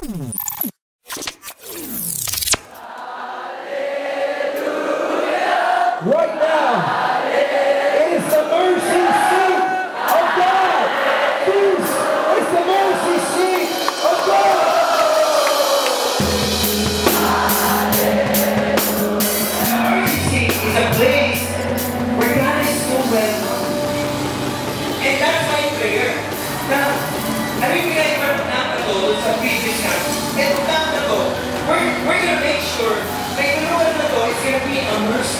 Right now, it is the mercy seat of God. This is the mercy seat of God. The mercy seat is a place where God is so welcome. And that's my prayer. Now, pinag na to sa previous night. Ito na to, we're gonna make sure na inuwan na to is gonna be a mercy.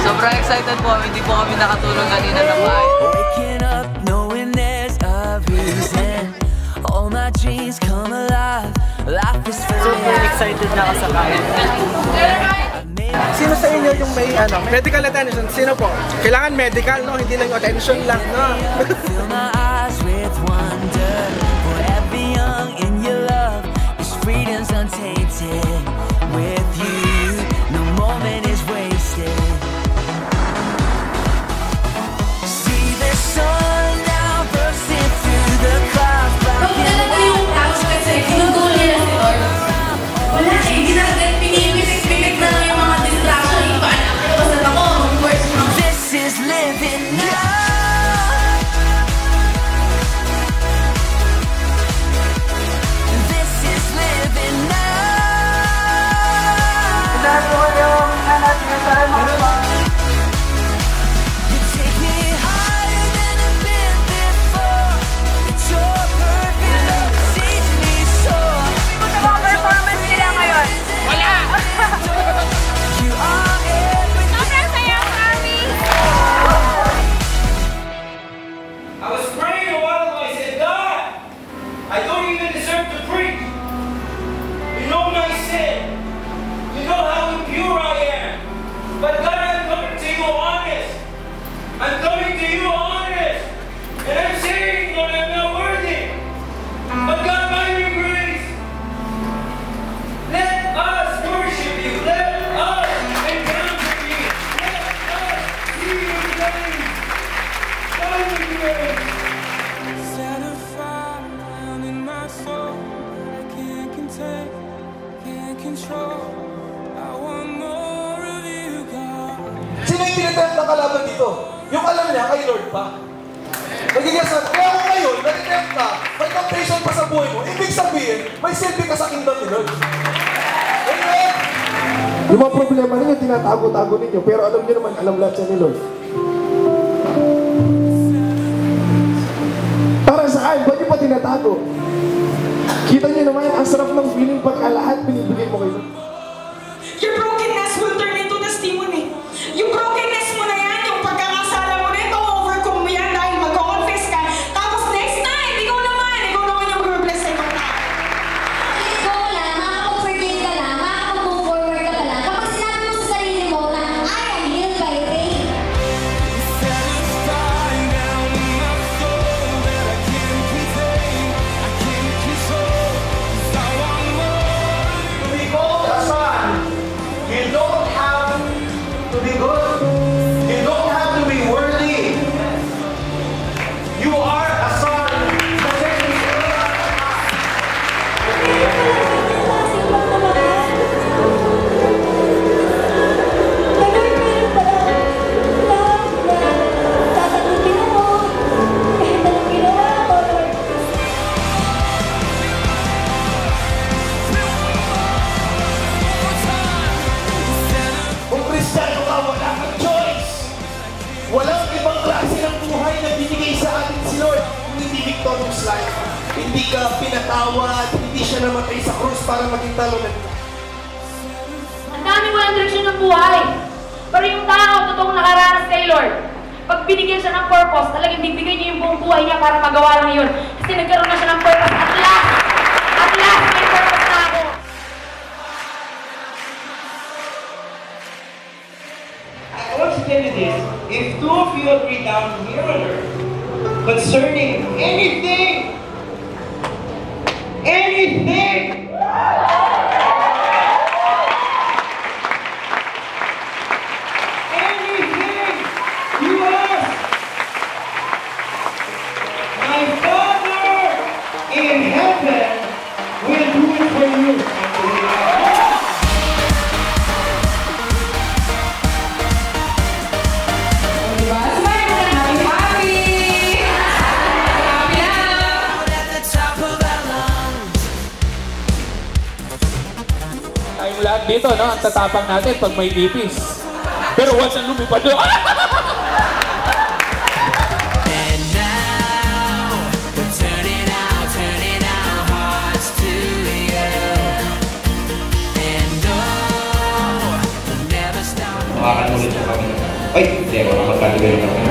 Sobrang excited po, hindi po kami nakatulog kanina ng bahay. Waking up knowing there's a reason. All my dreams come alive. Life is Super excited na ako sa kain. Sino sa inyo yung may medical attention? Sino po? Kailangan medical, no? Hindi lang yung attention lang, no? Fill my eyes with wonder. Forever young in your love. This freedom's untainted. With you, no moment is wasted. Sino yung tinatawag ng kalaban dito? Yung alam niya kay Lord pa. Nagigasan, kaya kung ngayon, natitempt ka, may temptation pa sa buhay mo, ibig sabihin, may silbi ka sa kingdom ni Lord. Amen? Yung mga problema ninyo, tinatago-tago ninyo, pero alam niyo naman, alam lahat siya ni Lord. Para saan? Ba't niyo pa tinatago? Kita niyo naman, ang sarap ng feeling pagka lahat binibigay mo kayo. Your brokenness will turn into testimony. Yung brokenness mo na yan, yung pagkakasala mo na ito, overcome mo yan dahil mag-confess ka. Tapos next time, ikaw naman yung mag-bless sa ibang tao. Ikaw lang, makakapag-forgive ka lang, makakapag-move forward ka lang. Kapag sinabi mo sa sarili mo na, I am healed by faith. Walang ibang klase ng buhay na binigay sa atin si Lord kung hindi victorious life. Hindi ka pinatawad, hindi siya namatay sa krus para maging talunan. Ang dami walang direksyon ng ng buhay. Pero yung tao, totoong nakaranas kay Lord, pag binigyan siya ng purpose, talagang bibigyan niya yung buong buhay niya para magawa lang yun. Kasi nagkaroon na siya ng purpose. At last, may purpose na ako. I want to tell you this. If two of you agree down here on earth concerning anything, anything you ask, my Father in heaven will do it for you. Diba? Smile na happy, happy! Happy lang! At the top of our lungs. Tayong lahat dito, no? Ang tatapang natin pag may ipis. Pero once ang lumipad doon, And now we're turning our hearts to you. And oh, we'll never stop. Makakanulit ko kami. Ay, hindi ako na magkaligayin ako.